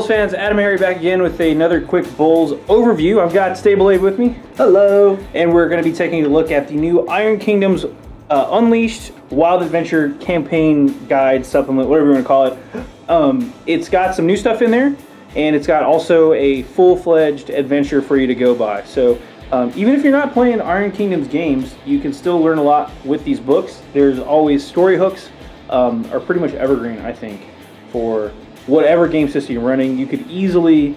BoLS fans? AdamHarry back again with another quick BoLS overview. I've got Stable Abe with me. Hello. And we're going to be taking a look at the new Iron Kingdoms Unleashed Wild Adventure Campaign Guide, Supplement, whatever you want to call it. It's got some new stuff in there, and it's got also a full-fledged adventure for you to go by. So even if you're not playing Iron Kingdoms games, you can still learn a lot with these books. There's always story hooks, are pretty much evergreen, I think, for whatever game system you're running. You could easily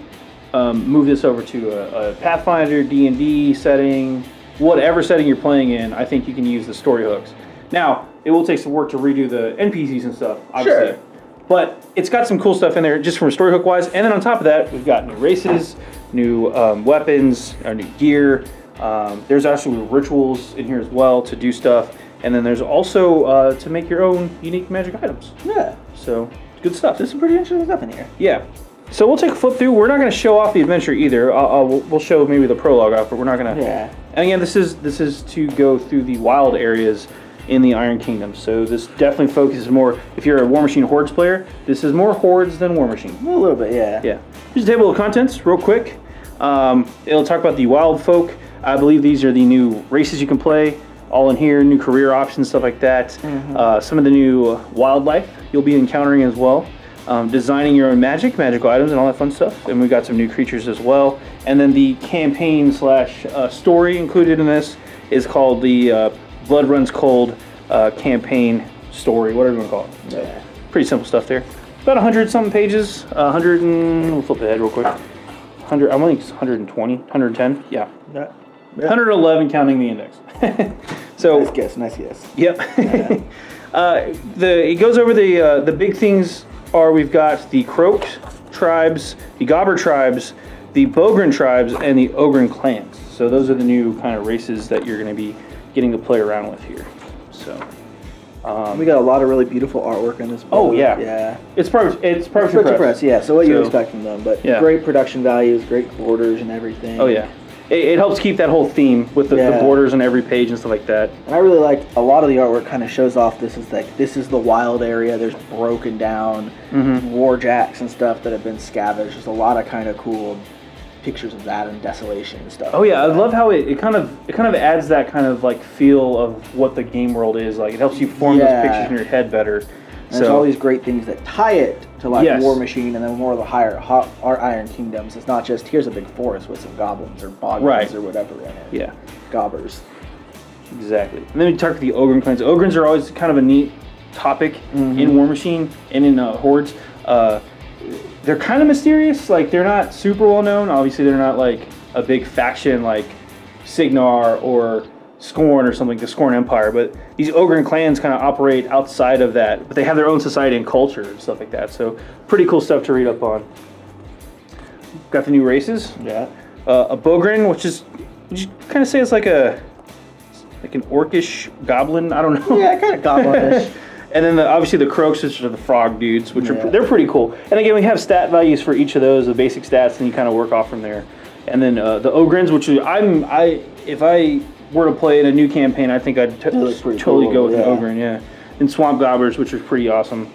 move this over to a Pathfinder, D&D setting, whatever setting you're playing in. I think you can use the story hooks. Now, it will take some work to redo the NPCs and stuff, obviously. Sure. But it's got some cool stuff in there just from story hook wise. And then on top of that, we've got new races, new weapons, new gear. There's actually rituals in here as well to do stuff. And then there's also to make your own unique magic items. Yeah. So, good stuff. There's some pretty interesting stuff in here. Yeah. So we'll take a flip through. We're not going to show off the adventure either. We'll show maybe the prologue off, but we're not going to. Yeah. And again, this is to go through the wild areas in the Iron Kingdom. So this definitely focuses more. If you're a War Machine Hordes player, this is more Hordes than War Machine. A little bit, yeah. Yeah. Here's a table of contents, real quick. It'll talk about the wild folk. I believe these are the new races you can play. All in here, new career options, stuff like that. Some of the new wildlife you'll be encountering as well. Designing your own magical items and all that fun stuff. And we've got some new creatures as well. And then the campaign slash story included in this is called the Blood Runs Cold campaign story, whatever you want to call it. So, pretty simple stuff there. About 100-something pages. 100 and, we'll flip ahead real quick. 100, I think it's 120, 110, yeah. 111 counting the index. So Nice guess. Yep. Yeah. It goes over the big things. We've got the Croak tribes, the Gobber tribes, the Bogren tribes, and the Ogren clans. So those are the new kind of races that you're going to be getting to play around with here. So we got a lot of really beautiful artwork in this book. Oh yeah, yeah. It's Production Press. Yeah. So what you expect from them, but yeah. Great production values, great borders and everything. Oh yeah. It helps keep that whole theme with the borders on every page and stuff like that. And I really like a lot of the artwork. Kind of shows off this is the wild area. There's broken down war jacks and stuff that have been scavenged. There's a lot of kind of cool pictures of that and desolation and stuff. Oh yeah, I love how it kind of adds that kind of like feel of what the game world is like. It helps you form those pictures in your head better. And there's all these great things that tie it to like War Machine and then more of the higher Iron Kingdoms. It's not just here's a big forest with some goblins or boglins or whatever in it. Yeah, gobbers. Exactly. And then we talk about the Ogren clans. Ogrens are always kind of a neat topic in War Machine and in Hordes. They're kind of mysterious. Like they're not super well known. Obviously, they're not like a big faction like Signar or Scorn or something, the Scorn Empire, but these Ogren clans kind of operate outside of that, but they have their own society and culture and stuff like that, so pretty cool stuff to read up on. Got the new races. Yeah. A Bogren, which you kind of say it's like an orcish goblin, I don't know. Yeah, kind of goblinish. And then obviously the Croaks, which are the frog dudes, which are they're pretty cool. And again, we have stat values for each of those, the basic stats, and you kind of work off from there. And then the Ogrens, which if I were to play in a new campaign, I think I'd totally go with an Ogren, yeah. And Swamp Gobbers, which are pretty awesome.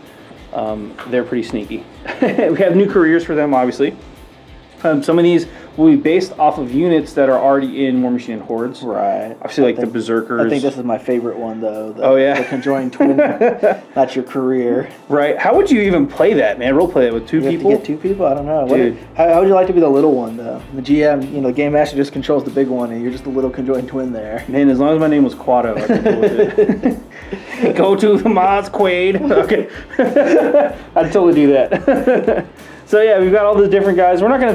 They're pretty sneaky. We have new careers for them, obviously. Some of these will be based off of units that are already in War Machine and Hordes. Right. Obviously, like the Berserkers. I think this is my favorite one, though. The conjoined twin. That's your career. Right. How would you even play that, man? Role play that with two people? Have to get two people? I don't know. Dude. How would you like to be the little one, though? The GM, the Game Master just controls the big one, and you're just the little conjoined twin there. Man, as long as my name was Quado, I'd be cool with it. Go to the Maz Quaid. Okay. I'd totally do that. So yeah, we've got all the different guys. We're not gonna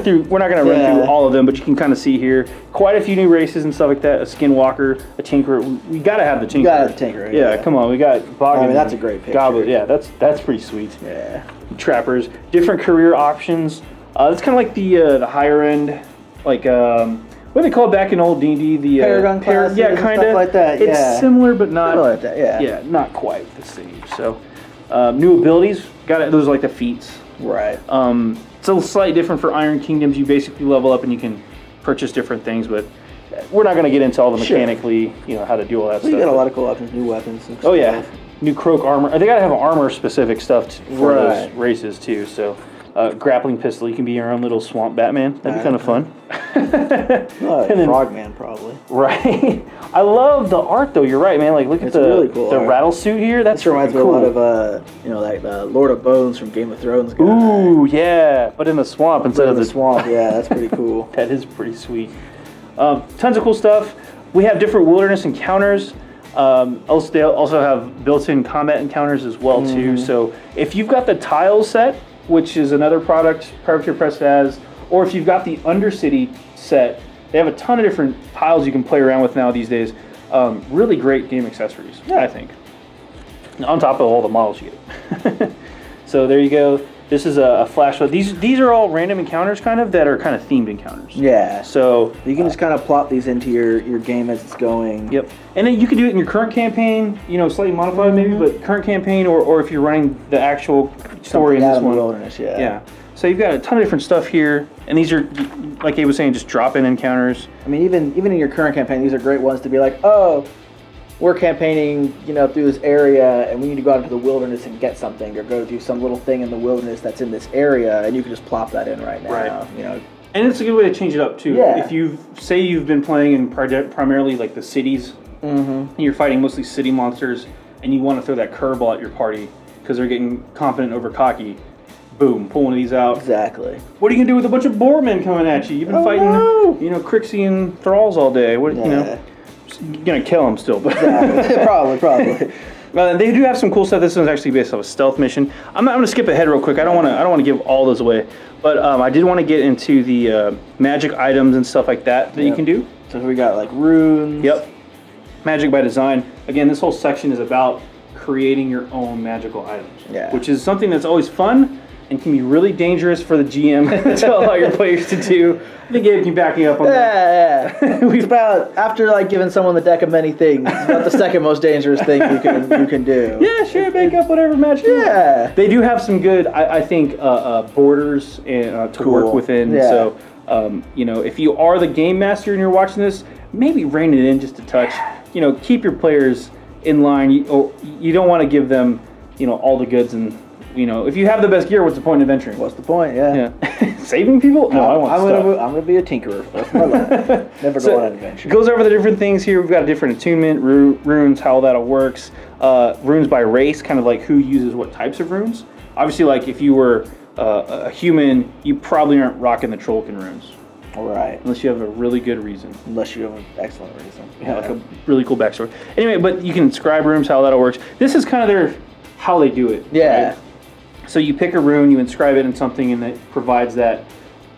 run through all of them, but you can kind of see here quite a few new races and stuff like that. A Skinwalker, a Tinkerer. We gotta have the Tinkerer. You gotta have the Tinkerer. Yeah, come on, we got Boggin. I mean, that's a great picture. Goblin. Yeah, that's pretty sweet. Yeah. Trappers, different career options. It's kind of like the higher end, like what do they call it back in old D&D? The Paragon classes, yeah, kind of like that. It's similar, but not. Like that, yeah, not quite the same. So, new abilities. Those are like the feats. Right. It's a slightly different for Iron Kingdoms. You basically level up and you can purchase different things, but we're not going to get into all the mechanically, how to do all that stuff. You got a lot of cool options, new weapons. And stuff. Yeah, new Croak armor. They got to have armor specific stuff for those races too. So grappling pistol. You can be your own little swamp Batman. That'd be kind of fun. Frogman, probably. Right. I love the art, though. You're right, man. Like, look at the really cool the rattle suit here. That's reminds me cool. a lot of like the Lord of Bones from Game of Thrones guy. Ooh, yeah. But in the swamp instead of the swamp. Yeah, that's pretty cool. That is pretty sweet. Tons of cool stuff. We have different wilderness encounters. Also, they also have built-in combat encounters as well too. So if you've got the tile set, which is another product Privateer Press has, or if you've got the Undercity set, they have a ton of different tiles you can play around with now these days. Really great game accessories, I think. On top of all the models you get. So there you go. This is a flashlight. These are all random encounters that are kind of themed encounters. Yeah. So you can just kind of plot these into your game as it's going. Yep. And then you can do it in your current campaign, slightly modified maybe, but current campaign or if you're running the actual story in this one. Wilderness, yeah. Yeah. So you've got a ton of different stuff here, and these are, like Abe was saying, just drop-in encounters. I mean, even in your current campaign, these are great ones to be like, oh, we're campaigning, through this area, and we need to go out into the wilderness and get something, or go do some little thing in the wilderness that's in this area, and you can just plop that in right now. Right. And it's a good way to change it up too. Yeah. If you've been playing in primarily like the cities, and you're fighting mostly city monsters, and you want to throw that curveball at your party because they're getting confident over cocky. Boom, pull one of these out. Exactly. What are you gonna do with a bunch of boarmen coming at you? You've been fighting, Crixie and thralls all day. What, you're gonna kill them still, but probably. They do have some cool stuff. This one's actually based off a stealth mission. I'm gonna skip ahead real quick. I don't want to give all those away, but I did want to get into the magic items and stuff like that you can do. So we got like runes. Yep. Magic by design. Again, this whole section is about creating your own magical items. Yeah. Which is something that's always fun and can be really dangerous for the GM to allow your players to do. I think Gabe can back me up on that. Yeah. It's about, after giving someone the deck of many things, it's about the second most dangerous thing you can do. Yeah, sure, make up whatever magic you want. They do have some good, I think, borders to work within. Yeah. So, if you are the game master and you're watching this, maybe rein it in just a touch. Keep your players in line. You don't want to give them, all the goods and. If you have the best gear, what's the point of venturing? What's the point? Yeah. Saving people? No, I'm gonna be a tinkerer. That's my life. Never go on an adventure. Goes over the different things here. We've got a different attunement, runes, how that all works. Runes by race, kind of like who uses what types of runes. Obviously, like if you were a human, you probably aren't rocking the Trollkin runes. All right. Unless you have a really good reason. Unless you have an excellent reason. Yeah, like a really cool backstory. Anyway, but you can inscribe runes, how that all works. This is kind of how they do it. Yeah. Right? So you pick a rune, you inscribe it in something, and it provides that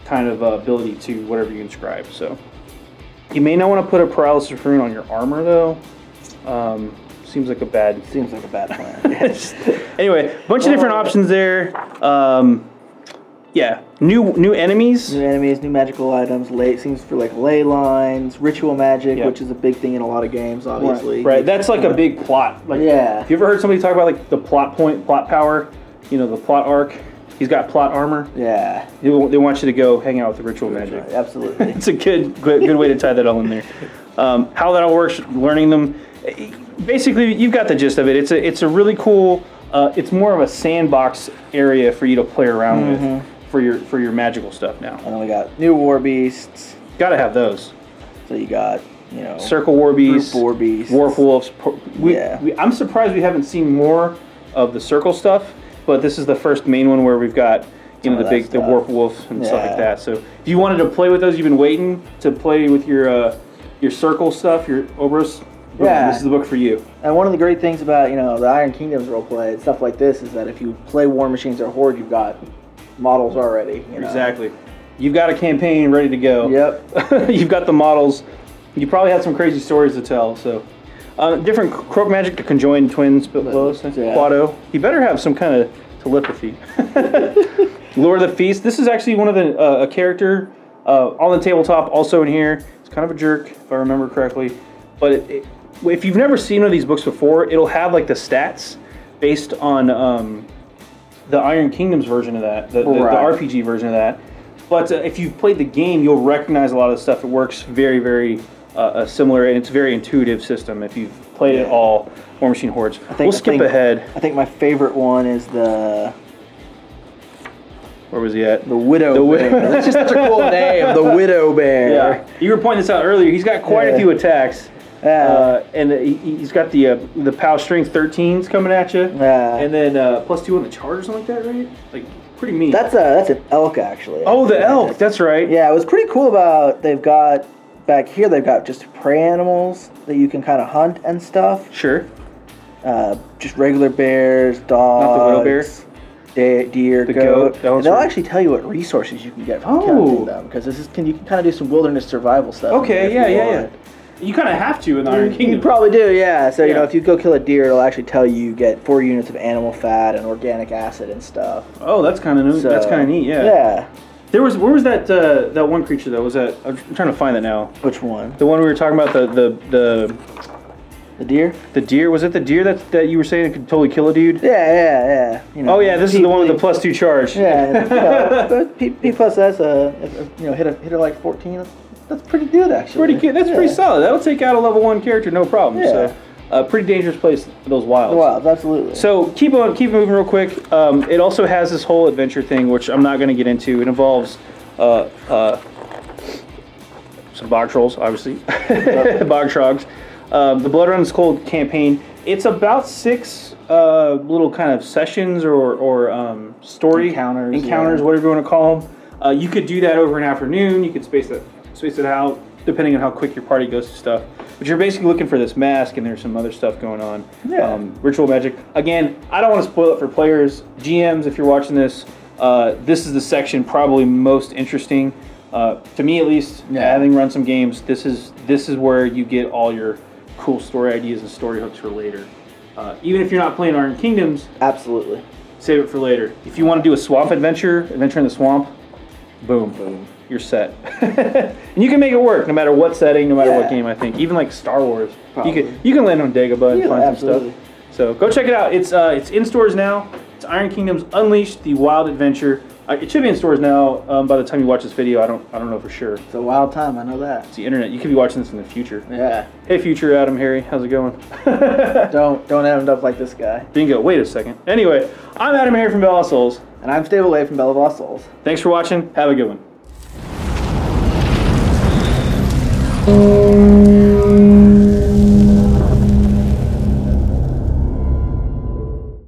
kind of ability to whatever you inscribe. So you may not want to put a paralysis rune on your armor, though. Seems like a bad plan. Anyway, a bunch of different options there. Yeah, new enemies. New enemies, new magical items. Seems for ley lines, ritual magic, which is a big thing in a lot of games, obviously. Right. That's like a big plot. Have you ever heard somebody talk about the plot power? The plot arc. He's got plot armor. Yeah. They want you to go hang out with the ritual magic. Right, absolutely. It's a good way to tie that all in there. How that all works, learning them. Basically, you've got the gist of it. It's a really cool. It's more of a sandbox area for you to play around with for your magical stuff now. And then we got new war beasts. Got to have those. So you got circle war beasts, war beasts, warp wolves. I'm surprised we haven't seen more of the circle stuff. But this is the first main one where we've got, the warp wolf and stuff like that. So if you wanted to play with those, you've been waiting to play with your circle stuff, your Obros. Yeah, this is the book for you. And one of the great things about the Iron Kingdoms roleplay and stuff like this is that if you play War Machines or Horde, you've got models already. Exactly. You've got a campaign ready to go. Yep. You've got the models. You probably had some crazy stories to tell. So. Different croak magic to conjoin twins, Quado. He better have some kind of telepathy. Lure the Feast. This is actually one of the a character on the tabletop, also in here. It's kind of a jerk, if I remember correctly. But if you've never seen one of these books before, it'll have the stats based on the Iron Kingdoms version of that, the RPG version of that. But if you've played the game, you'll recognize a lot of the stuff. It works very, very similar, and it's a very intuitive system if you've played it all. War Machine Hordes. We'll skip ahead. I think my favorite one is Where was he at? The Widow Bear. That's just such a cool name. The Widow Bear. Yeah. You were pointing this out earlier. He's got quite a few attacks. And he's got the POW strength 13s coming at you. And then +2 on the charge or something like that, right? Like, pretty mean. That's an elk, actually. Oh, the elk. That's right. Yeah, it was pretty cool about, they've got, back here, they've got just prey animals that you can kind of hunt and stuff. Sure. Just regular bears, dogs. Not the widow bear? Deer, the goat. And they'll actually tell you what resources you can get from counting them, because you can kind of do some wilderness survival stuff. Okay, yeah. You kind of have to in the Iron Kingdom. You probably do, yeah. So, you know, if you go kill a deer, it'll actually tell you get 4 units of animal fat and organic acid and stuff. Oh, that's kind of neat. So, that's kind of neat, yeah. Yeah. Where was that that one creature, though? Was that... I'm trying to find that now. Which one? The one we were talking about, the deer? The deer? Was it the deer that you were saying could totally kill a dude? Yeah. You know, oh, yeah, this is the one with the +2 charge. Yeah, P plus S, hit her like 14. That's pretty good, actually. Pretty good. That's pretty solid. That'll take out a level 1 character, no problem. Yeah. So, pretty dangerous place for those wilds. The wilds, absolutely. So keep moving real quick. It also has this whole adventure thing, which I'm not going to get into. It involves some bog trolls, obviously, bog trogs. The Blood Runs Cold campaign. It's about 6 little kind of sessions or story encounters, whatever you want to call them. You could do that over an afternoon. You could space it out depending on how quick your party goes to stuff. But you're basically looking for this mask, and there's some other stuff going on. Yeah. Ritual magic. Again, I don't want to spoil it for players. GMs, if you're watching this, this is the section probably most interesting to me, at least. Having run some games, this is where you get all your cool story ideas and story hooks for later. Even if you're not playing Iron Kingdoms, absolutely save it for later. If you want to do a swamp adventure in the swamp, boom, you're set. And you can make it work no matter what setting, no matter what game. I think even like Star Wars, you can land on Dagobah and find some stuff. So go check it out. It's in stores now. It's Iron Kingdoms Unleashed: The Wild Adventure. It should be in stores now by the time you watch this video. I don't know for sure. It's a wild time, I know that. It's the internet. You could be watching this in the future. Yeah. Hey, future AdamHarry, how's it going? Don't end up like this guy. Bingo. Wait a second. Anyway, I'm AdamHarry from BoLS. And I'm Stable A from BoLS. Thanks for watching. Have a good one.